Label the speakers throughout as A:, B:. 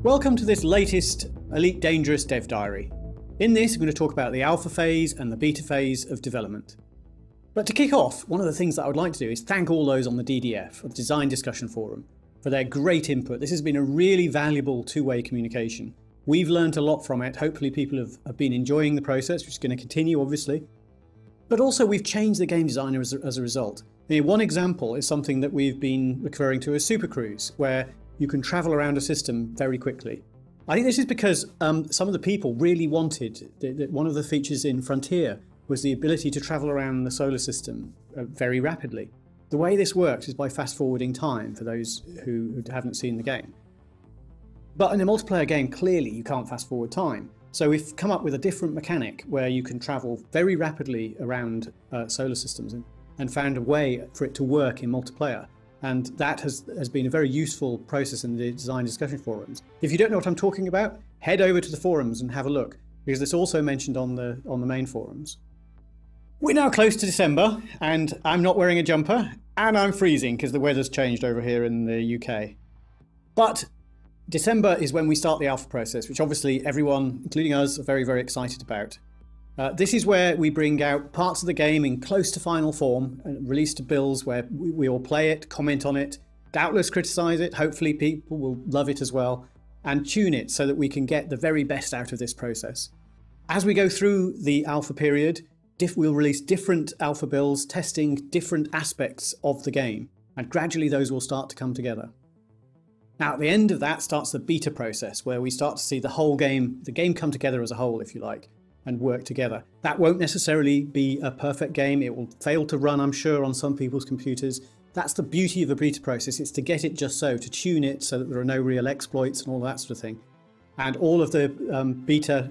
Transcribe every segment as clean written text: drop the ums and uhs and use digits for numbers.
A: Welcome to this latest Elite Dangerous Dev Diary. In this, we're going to talk about the alpha phase and the beta phase of development. But to kick off, one of the things that I would like to do is thank all those on the DDF, or the Design Discussion Forum, for their great input. This has been a really valuable two-way communication. We've learned a lot from it. Hopefully people have been enjoying the process, which is going to continue, obviously. But also we've changed the game designer as a result. One example is something that we've been referring to as Super Cruise, where you can travel around a system very quickly. I think this is because some of the people really wanted, one of the features in Frontier was the ability to travel around the solar system very rapidly. The way this works is by fast forwarding time for those who haven't seen the game. But in a multiplayer game, clearly you can't fast forward time. So we've come up with a different mechanic where you can travel very rapidly around solar systems and found a way for it to work in multiplayer. And that has been a very useful process in the Design Discussion Forums. If you don't know what I'm talking about, head over to the forums and have a look, because it's also mentioned on the main forums. We're now close to December, and I'm not wearing a jumper, and I'm freezing because the weather's changed over here in the UK. But December is when we start the alpha process, which obviously everyone, including us, are very, very excited about. This is where we bring out parts of the game in close to final form and release to builds where we all play it, comment on it, doubtless criticize it, hopefully people will love it as well, and tune it so that we can get the very best out of this process. As we go through the alpha period, we'll release different alpha builds testing different aspects of the game, and gradually those will start to come together. Now at the end of that starts the beta process, where we start to see the whole game, the game come together as a whole, if you like, and work together. That won't necessarily be a perfect game. It will fail to run, I'm sure, on some people's computers. That's the beauty of the beta process. It's to get it just so, to tune it so that there are no real exploits and all that sort of thing. And all of the beta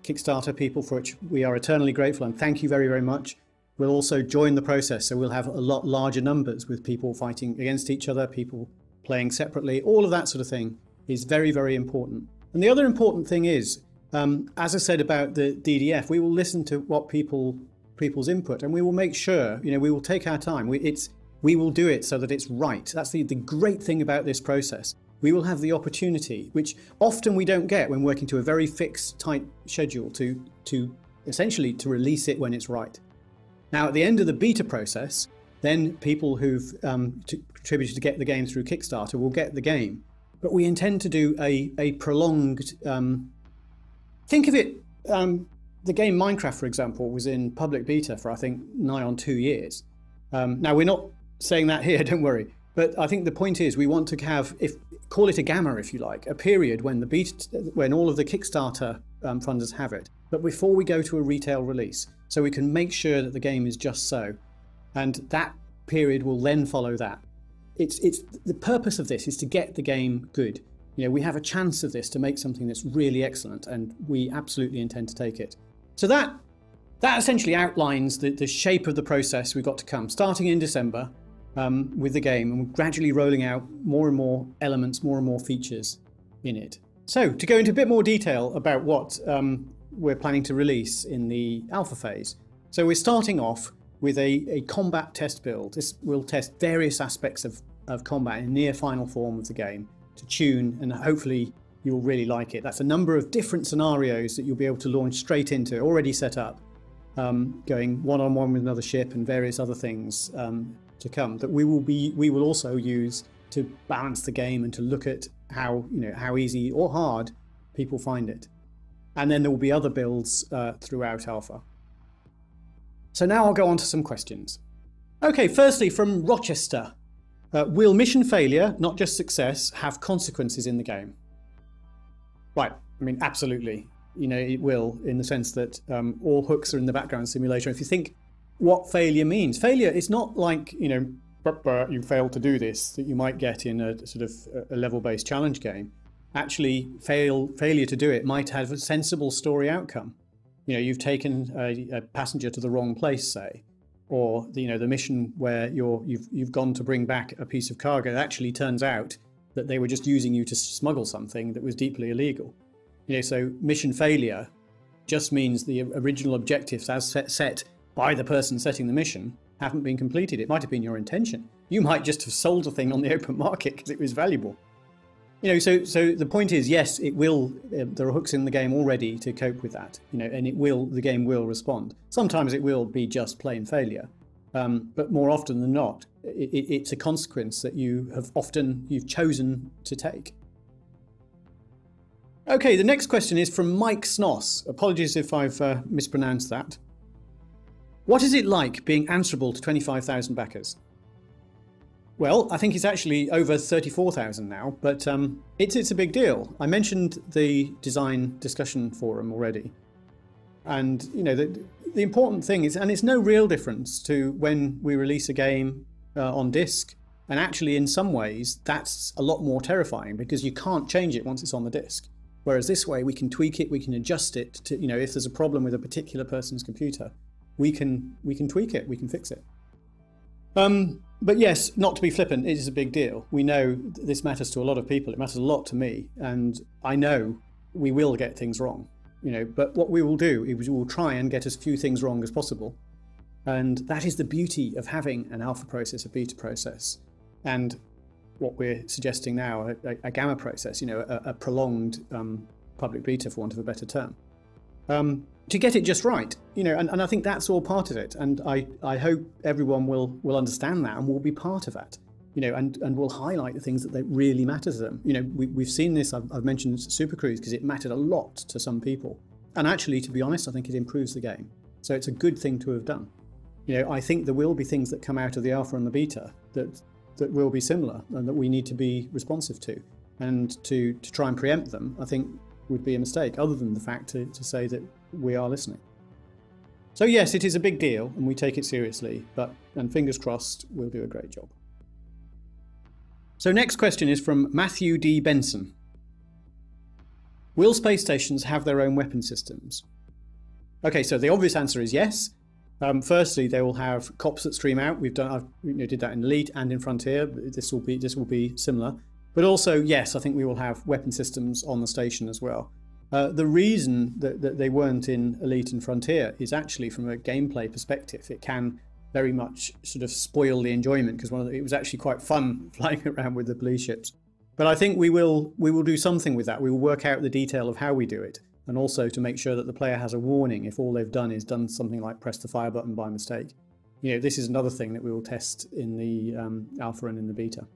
A: Kickstarter people, for which we are eternally grateful, and thank you very, very much, will also join the process. So we'll have a lot larger numbers with people fighting against each other, people playing separately. All of that sort of thing is very, very important. And the other important thing is, as I said about the DDF, we will listen to what people's input, and we will make sure, we will take our time. We will do it so that it's right. That's the great thing about this process. We will have the opportunity, which often we don't get when working to a very fixed, tight schedule, to essentially to release it when it's right. Now, at the end of the beta process, then people who've contributed to get the game through Kickstarter will get the game. But we intend to do a prolonged think of it, the game Minecraft, for example, was in public beta for, I think, nigh on 2 years. Now, we're not saying that here, don't worry. But I think the point is we want to have, call it a gamma, if you like, a period when when all of the Kickstarter funders have it. But before we go to a retail release, so we can make sure that the game is just so. And that period will then follow that. The purpose of this is to get the game good. We have a chance of this to make something that's really excellent, and we absolutely intend to take it. So that essentially outlines the shape of the process we've got to come, starting in December with the game, and gradually rolling out more and more elements, more and more features in it. So to go into a bit more detail about what we're planning to release in the alpha phase. So we're starting off with a combat test build. This will test various aspects of combat in near final form of the game, to tune, and hopefully you'll really like it. That's a number of different scenarios that you'll be able to launch straight into, already set up, going one-on-one with another ship and various other things to come that we will also use to balance the game and to look at how easy or hard people find it. And then there will be other builds throughout alpha. So now I'll go on to some questions. Okay, firstly from Rochester. Will mission failure, not just success, have consequences in the game? Right, absolutely. It will, in the sense that all hooks are in the background simulator. If you think what failure means, failure is not like, you failed to do this, that you might get in a sort of a level-based challenge game. Actually, failure to do it might have a sensible story outcome. You've taken a passenger to the wrong place, say. Or the mission where you've gone to bring back a piece of cargo. It actually turns out that they were just using you to smuggle something that was deeply illegal. So mission failure just means the original objectives as set by the person setting the mission haven't been completed. It might have been your intention. You might just have sold a thing on the open market because it was valuable. So the point is, yes, it will. There are hooks in the game already to cope with that. And the game will respond. Sometimes it will be just plain failure, but more often than not, it's a consequence that you've chosen to take. Okay, the next question is from Mike Snoss. Apologies if I've mispronounced that. What is it like being answerable to 25,000 backers? Well, I think it's actually over 34,000 now, but it's a big deal. I mentioned the design discussion forum already. And, the important thing is, and it's no real difference to when we release a game on disk. And actually, in some ways, that's a lot more terrifying because you can't change it once it's on the disk. Whereas this way, we can tweak it, we can adjust it to, if there's a problem with a particular person's computer, we can tweak it, we can fix it. But yes, not to be flippant, it is a big deal. We know this matters to a lot of people. It matters a lot to me. And I know we will get things wrong, but what we will do is we will try and get as few things wrong as possible. And that is the beauty of having an alpha process, a beta process, and what we're suggesting now, a gamma process, a prolonged public beta, for want of a better term. To get it just right, and I think that's all part of it. And I hope everyone will understand that and will be part of that, and will highlight the things that really matter to them. We've seen this, I've mentioned Super Cruise because it mattered a lot to some people. And actually, to be honest, I think it improves the game. So it's a good thing to have done. I think there will be things that come out of the alpha and the beta that will be similar and that we need to be responsive to. And to try and preempt them, I think would be a mistake, other than the fact to say that we are listening. So yes, it is a big deal and we take it seriously, and fingers crossed, we'll do a great job. So next question is from Matthew D. Benson. Will space stations have their own weapon systems? Okay, so the obvious answer is yes. Firstly, they will have cops that stream out. I did that in Elite and in Frontier. This will be similar. But also, yes, I think we will have weapon systems on the station as well. The reason that they weren't in Elite and Frontier is actually from a gameplay perspective. It can very much sort of spoil the enjoyment because it was actually quite fun flying around with the police ships. But I think we will do something with that. We will work out the detail of how we do it, and also to make sure that the player has a warning if all they've done is done something like press the fire button by mistake. This is another thing that we will test in the alpha and in the beta.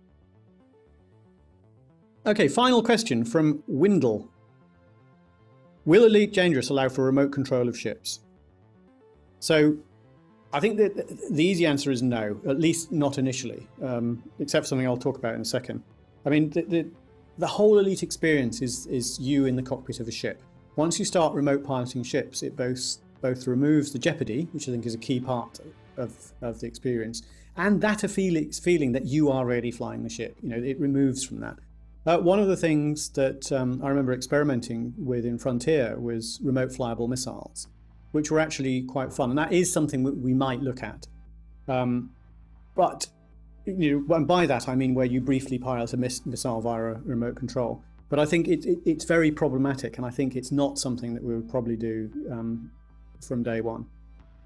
A: Okay, final question from Windle. Will Elite Dangerous allow for remote control of ships? So I think that the easy answer is no, at least not initially, except for something I'll talk about in a second. I mean, the whole Elite experience is you in the cockpit of a ship. Once you start remote piloting ships, it both removes the jeopardy, which I think is a key part of the experience, and that feeling that you are really flying the ship. It removes from that. One of the things that I remember experimenting with in Frontier was remote flyable missiles, which were actually quite fun. And that is something we might look at. But and by that I mean where you briefly pilot a missile via a remote control. But I think it's very problematic, and I think it's not something that we would probably do from day one.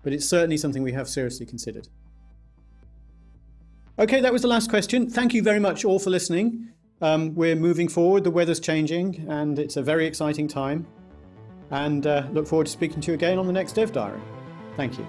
A: But it's certainly something we have seriously considered. Okay, that was the last question. Thank you very much all for listening. We're moving forward, the weather's changing, and it's a very exciting time. And look forward to speaking to you again on the next Dev Diary. Thank you.